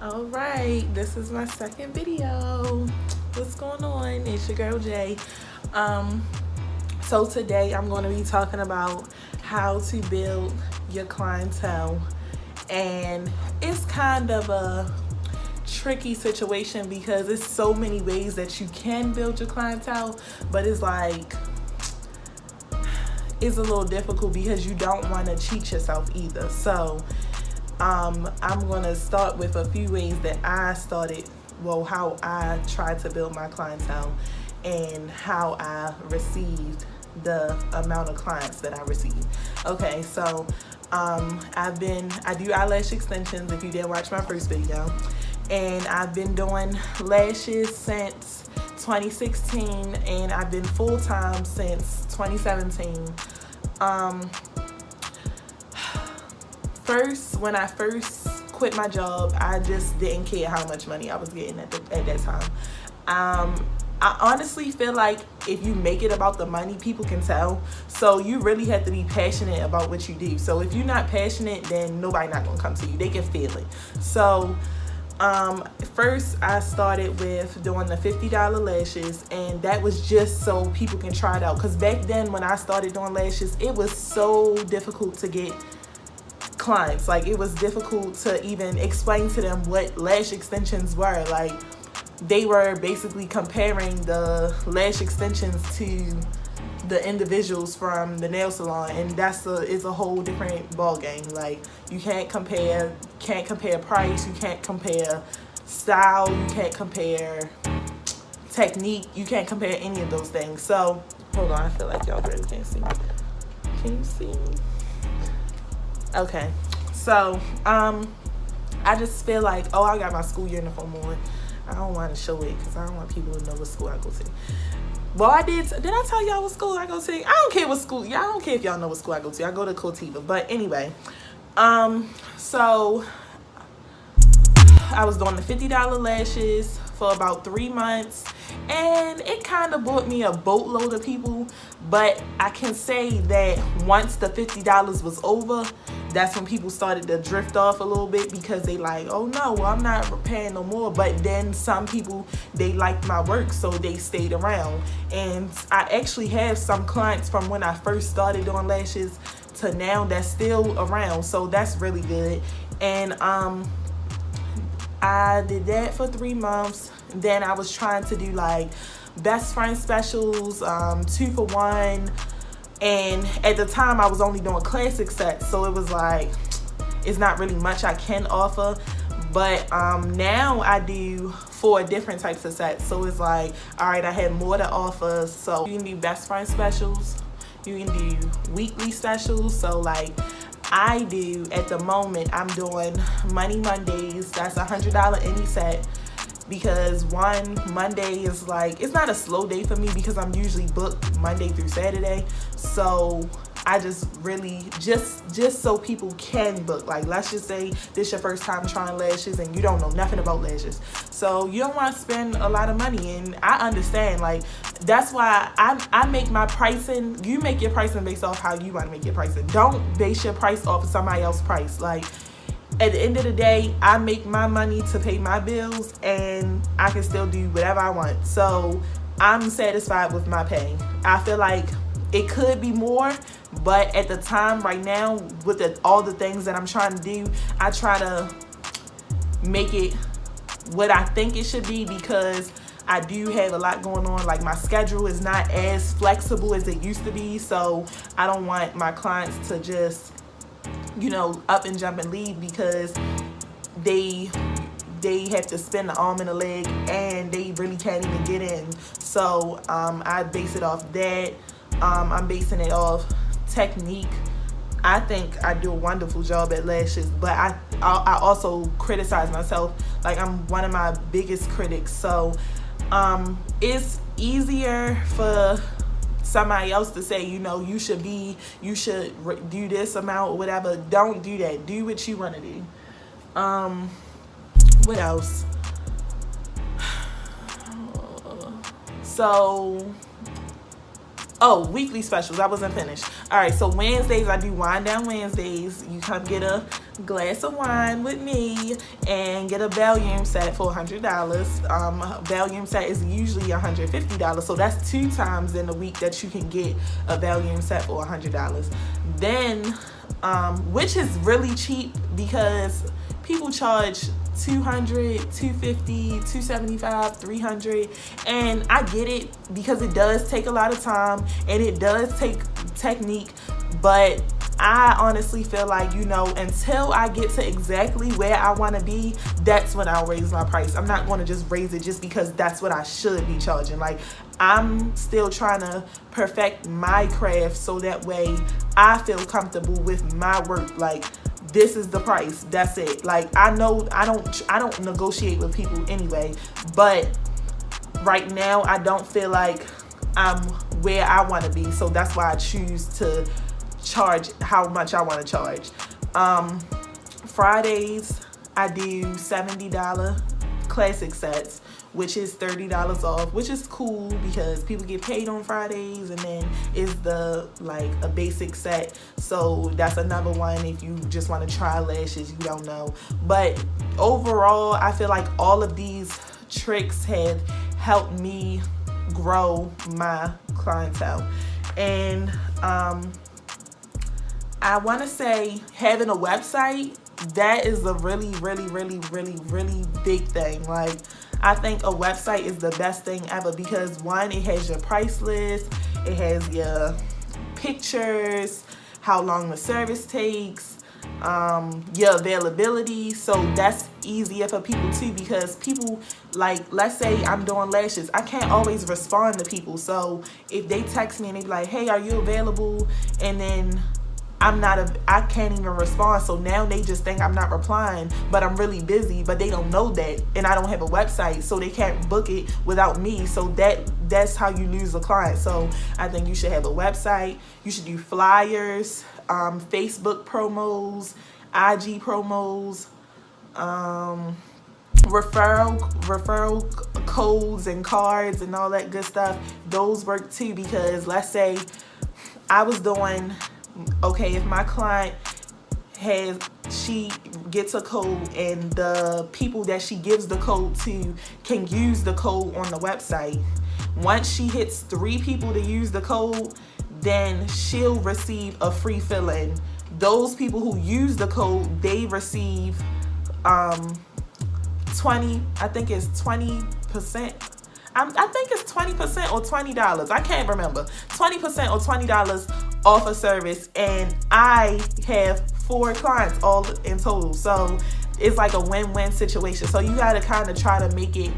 All right, this is my second video. What's going on? It's your girl Jay. So today I'm going to be talking about how to build your clientele, and it's kind of a tricky situation because there's so many ways that you can build your clientele, but it's like it's a little difficult because you don't want to cheat yourself either. So I'm going to start with a few ways that I started, how I tried to build my clientele and how I received the amount of clients that I received. Okay, so I do eyelash extensions if you didn't watch my first video, and I've been doing lashes since 2016, and I've been full-time since 2017. When I first quit my job, I just didn't care how much money I was getting at that time. I honestly feel like if you make it about the money, people can tell. So you really have to be passionate about what you do. So if you're not passionate, then nobody not gonna come to you. They can feel it. So first I started with doing the $50 lashes, and that was just so people can try it out. Because back then when I started doing lashes, it was so difficult to get clients. Like, it was difficult to even explain to them what lash extensions were. Like, they were basically comparing the lash extensions to the individuals from the nail salon, and it's a whole different ball game. Like, you can't compare price, you can't compare style, you can't compare technique, you can't compare any of those things. So hold on, I feel like y'all really can't see me. Can you see me? Okay, so I just feel like, oh, I got my school uniform on. I don't want to show it because I don't want people to know what school I go to. Well, I did I tell y'all what school I go to? I don't care what school. Yeah, I don't care if y'all know what school I go to. I go to Clientele. But anyway, so I was doing the $50 lashes for about 3 months, and it kind of brought me a boatload of people. But I can say that once the $50 was over, that's when people started to drift off a little bit, because they like, oh no, well, I'm not paying no more. But then some people, they liked my work, so they stayed around. And I actually have some clients from when I first started doing lashes to now that's still around, so that's really good. And I did that for 3 months. Then I was trying to do like best friend specials, 2 for 1. And at the time I was only doing classic sets, so it was like, it's not really much I can offer. But now I do 4 different types of sets, so it's like, all right, I had more to offer. So you can do best friend specials, you can do weekly specials. So like, I do, at the moment, I'm doing Money Mondays. That's $100 any set, because one Monday is like, it's not a slow day for me because I'm usually booked Monday through Saturday. So I just really, just so people can book. Like, let's just say this your first time trying lashes and you don't know nothing about lashes, so you don't want to spend a lot of money. And I understand, like, that's why I make my pricing. You make your pricing based off how you want to make your pricing. Don't base your price off of somebody else's price. Like, at the end of the day, I make my money to pay my bills, and I can still do whatever I want. So I'm satisfied with my pay. I feel like it could be more, but at the time right now, with all the things that I'm trying to do, I try to make it what I think it should be, because I do have a lot going on. Like, my schedule is not as flexible as it used to be, so I don't want my clients to just, you know, up and jump and leave because they have to spend an arm and a leg and they really can't even get in. So I base it off that. I'm basing it off technique. I think I do a wonderful job at lashes, but I also criticize myself. Like, I'm one of my biggest critics. So it's easier for somebody else to say, you know, you should do this amount or whatever. Don't do that. Do what you want to do. What else? So, oh, weekly specials. I wasn't finished. All right, so Wednesdays, I do wind down Wednesdays. You come get a glass of wine with me and get a volume set for $100. Volume set is usually $150, so that's 2 times in a week that you can get a volume set for $100. Then, which is really cheap because people charge 200, 250, 275, 300, and I get it because it does take a lot of time and it does take technique, but I honestly feel like, until I get to exactly where I want to be, that's when I'll raise my price. I'm not going to just raise it just because that's what I should be charging. Like, I'm still trying to perfect my craft so that way I feel comfortable with my work. Like, this is the price. That's it. Like, I know I don't negotiate with people anyway, but right now I don't feel like I'm where I want to be. So that's why I choose to charge how much I want to charge. Fridays I do $70 classic sets, which is $30 off, which is cool because people get paid on Fridays, and then is the a basic set. So that's another one if you just want to try lashes, you don't know. But overall, I feel like all of these tricks have helped me grow my clientele. And I want to say having a website, that is a really, really, really, really, really big thing. Like, I think a website is the best thing ever because, one, it has your price list, it has your pictures, how long the service takes, your availability. So that's easier for people too, because people, let's say I'm doing lashes, I can't always respond to people. So if they text me and they be like, hey, are you available? And then I can't even respond. So now they just think I'm not replying, but I'm really busy, but they don't know that. And I don't have a website, so they can't book it without me. So that's how you lose a client. So I think you should have a website. You should do flyers, Facebook promos, IG promos, referral codes and cards and all that good stuff. Those work too, because let's say I was doing, okay, if my client she gets a code and the people that she gives the code to can use the code on the website. Once she hits 3 people to use the code, then she'll receive a free fill-in. Those people who use the code, they receive 20, I think it's 20%. I think it's 20% or $20. I can't remember. 20% or $20 off a service, and I have 4 clients all in total. So it's like a win-win situation. So you got to kind of try to make it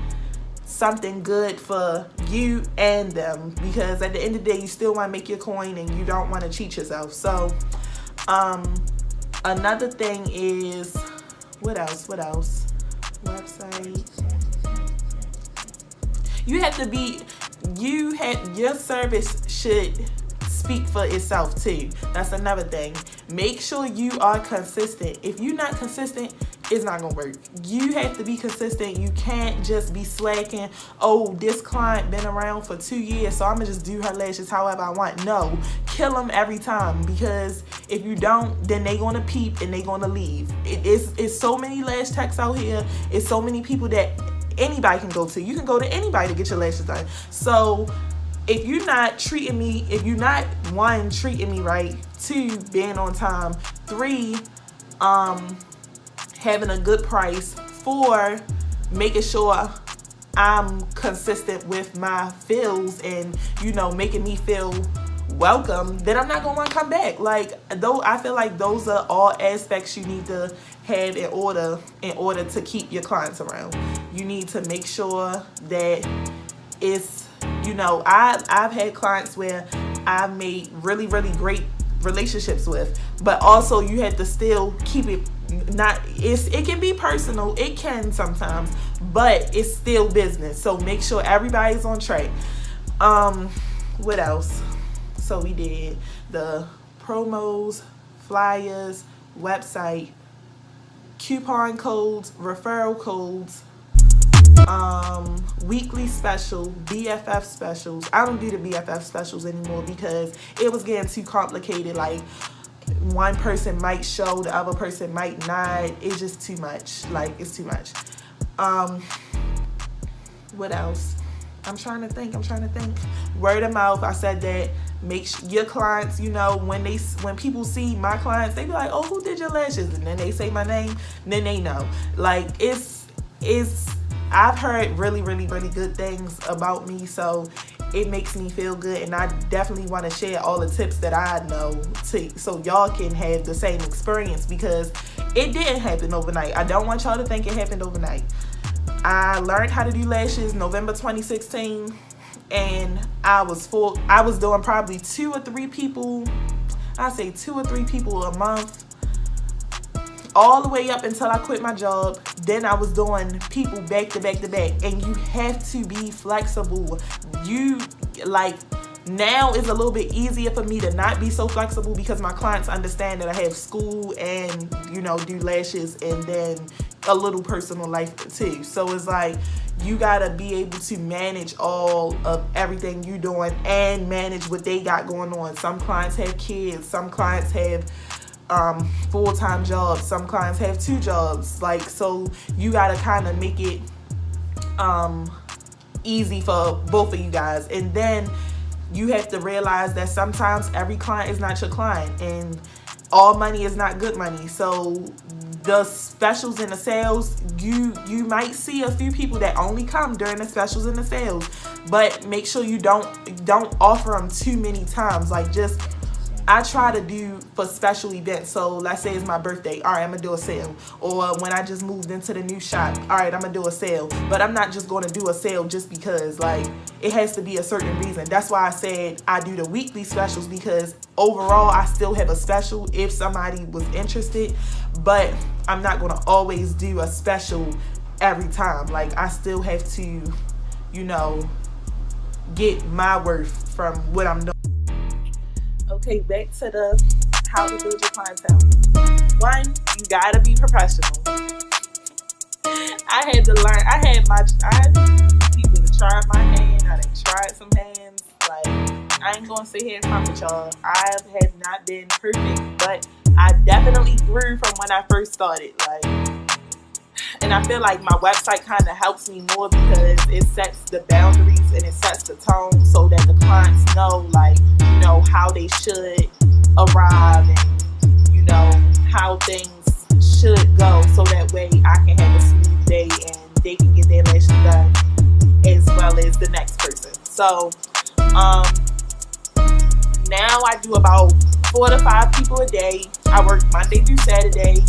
something good for you and them, because at the end of the day, you still want to make your coin and you don't want to cheat yourself. So another thing is, what else? Website. Your service should speak for itself too. That's another thing. Make sure you are consistent. If you're not consistent, it's not gonna work. You have to be consistent. You can't just be slacking. Oh, this client been around for 2 years, so I'm gonna just do her lashes however I want. No, kill them every time, because if you don't, then they gonna peep and they gonna leave. It's so many lash techs out here. It's so many people that anybody can go to. You can go to anybody to get your lashes done. So if you're not treating me, one, treating me right, 2, being on time, 3, having a good price, 4, making sure I'm consistent with my fills and, making me feel welcome, then I'm not going to want to come back. I feel like those are all aspects you need to have in order to keep your clients around. You need to make sure that it's, I've had clients where I've made really, really great relationships with, but also you have to still keep it, it can be personal, it can sometimes, but it's still business. So make sure everybody's on track. What else? So we did the promos, flyers, website, coupon codes, referral codes, weekly special, BFF specials. I don't do the BFF specials anymore because it was getting too complicated. one person might show, the other person might not. It's just too much. Like, it's too much. What else? I'm trying to think. Word of mouth. I said that. Make sure your clients, when people see my clients, they be like, oh, who did your lashes? And then they say my name, and then they know. Like, it's I've heard really, really, really good things about me, so it makes me feel good, and I definitely want to share all the tips that I know so y'all can have the same experience, because it didn't happen overnight. I don't want y'all to think it happened overnight. I learned how to do lashes November 2016, and I was doing probably 2 or 3 people a month, all the way up until I quit my job. Then I was doing people back to back to back, and you have to be flexible. Now it's a little bit easier for me to not be so flexible, because my clients understand that I have school and do lashes, and then a little personal life too. So it's like you gotta be able to manage all of everything you doing and manage what they got going on. Some clients have kids, some clients have full-time jobs, some clients have 2 jobs. Like, so you gotta kind of make it easy for both of you guys. And then you have to realize that sometimes every client is not your client, and all money is not good money. So the specials and the sales, you might see a few people that only come during the specials and the sales, but make sure you don't offer them too many times. Like, just I try to do for special events. So let's say it's my birthday. All right, I'm going to do a sale. Or when I just moved into the new shop. All right, I'm going to do a sale. But I'm not just going to do a sale just because. Like, it has to be a certain reason. That's why I said I do the weekly specials, because overall I still have a special if somebody was interested. But I'm not going to always do a special every time. Like, I still have to, get my worth from what I'm doing. Okay, back to the how to build your clientele. 1, you gotta be professional. I had to learn. I had people to try my hand. I done tried some hands. Like, I ain't gonna sit here and talk with y'all. I have not been perfect, but I definitely grew from when I first started. Like, and I feel like my website kind of helps me more, because it sets the boundaries and it sets the tone so that the clients know, like, how they should arrive, and how things should go, so that way I can have a smooth day and they can get their lashes done as well as the next person. So now I do about 4 to 5 people a day. I work Monday through Saturday,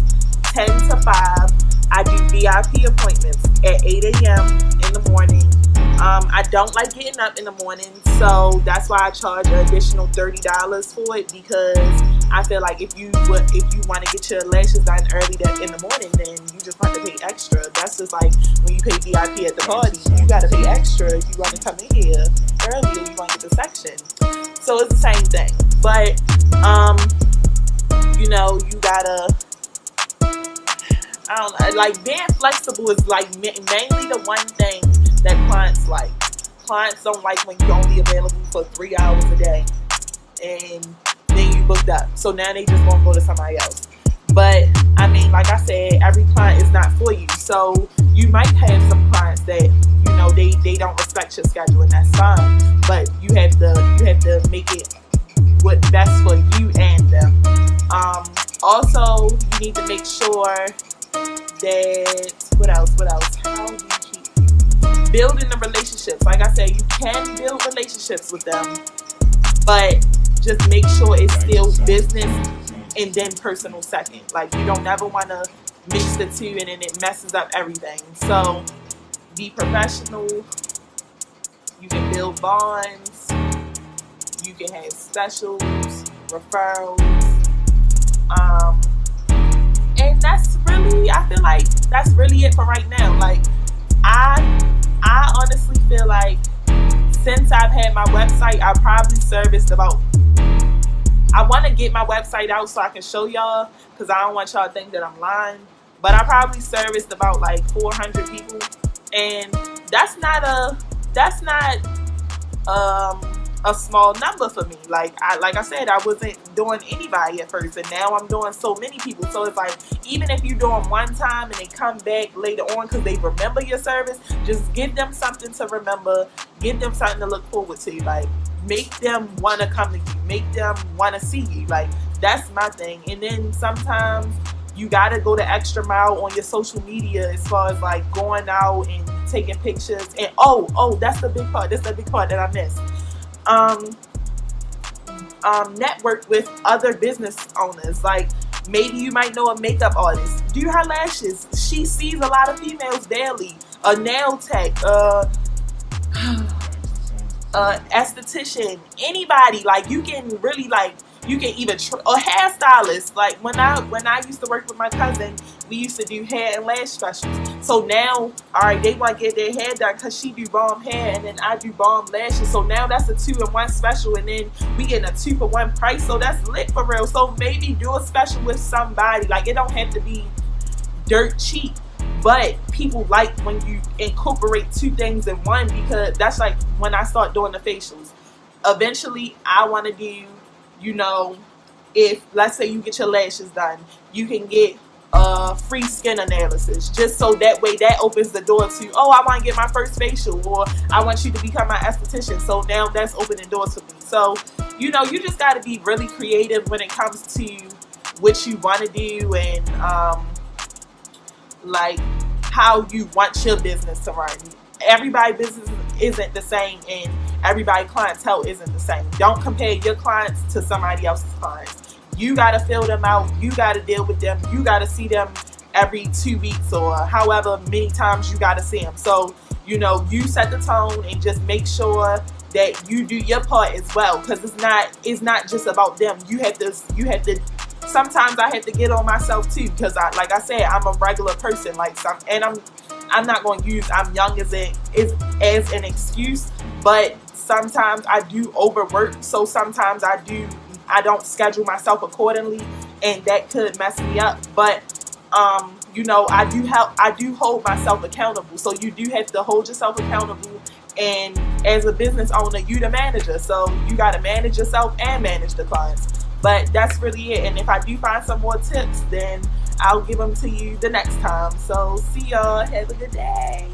10 to 5. I do VIP appointments at 8 a.m. in the morning. I don't like getting up in the morning, so that's why I charge an additional $30 for it, because I feel like if you want to get your lashes done early in the morning, then you just have to pay extra. That's just like when you pay VIP at the party, you got to pay extra if you want to come in here early or you want to get the section. So it's the same thing, but you gotta. I don't know, like, being flexible is like mainly the one thing that clients like. Clients don't like when you're only available for 3 hours a day and then you booked up. So now they just won't go to somebody else. But I mean, like I said, every client is not for you. So you might have some clients that they don't respect your schedule, and that's fine. But you have to make it what's best for you and them. Also, you need to make sure that what else? How do you keep building the relationships? Like I said, you can build relationships with them, but just make sure it's still business and then personal second. Like, you don't ever want to mix the two, and then it messes up everything. So be professional. You can build bonds. You can have specials, referrals. And that's really, I feel like that's really it for right now. Like, I honestly feel like since I've had my website, I probably serviced about, I want to get my website out so I can show y'all, because I don't want y'all to think that I'm lying, but I probably serviced about like 400 people, and that's not a small number for me. Like I said, I wasn't doing anybody at first, and now I'm doing so many people. So it's like, even if you're doing one time and they come back later on because they remember your service, just give them something to remember, give them something to look forward to. Like, make them want to come to you, make them want to see you. Like, that's my thing. And then sometimes you gotta go the extra mile on your social media, as far as like going out and taking pictures. And that's the big part. That's the big part that I missed. Network with other business owners. Like, maybe you might know a makeup artist. Do her lashes. She sees a lot of females daily. A nail tech. Esthetician. Anybody. Like, you can really, like, you can even a hairstylist. Like, when I used to work with my cousin, we used to do hair and lash specials. So now, all right, they want to get their hair done because she do bomb hair and then I do bomb lashes. So now that's a 2-in-1 special, and then we get a 2-for-1 price. So that's lit for real. So maybe do a special with somebody. Like, it don't have to be dirt cheap, but people like when you incorporate two things in one, because that's like when I start doing the facials. Eventually, I want to do, if let's say you get your lashes done, you can get free skin analysis, just so that way that opens the door to, I want to get my first facial, or I want you to become my esthetician. So now that's opening doors for me. So you just got to be really creative when it comes to what you want to do, and like how you want your business to run. Everybody's business isn't the same, and everybody's clientele isn't the same. Don't compare your clients to somebody else's clients. You got to fill them out. You got to deal with them. You got to see them every 2 weeks, or however many times you got to see them. So, you set the tone and just make sure that you do your part as well, because it's not just about them. You have to sometimes I have to get on myself too, because like I said, I'm a regular person. And I'm not going to use I'm young as an excuse, but sometimes I do overwork. So sometimes I don't schedule myself accordingly, and that could mess me up. But I do hold myself accountable. So you do have to hold yourself accountable. And as a business owner, you the manager, so you got to manage yourself and manage the clients. But that's really it. And if I do find some more tips, then I'll give them to you the next time. So see y'all. Have a good day.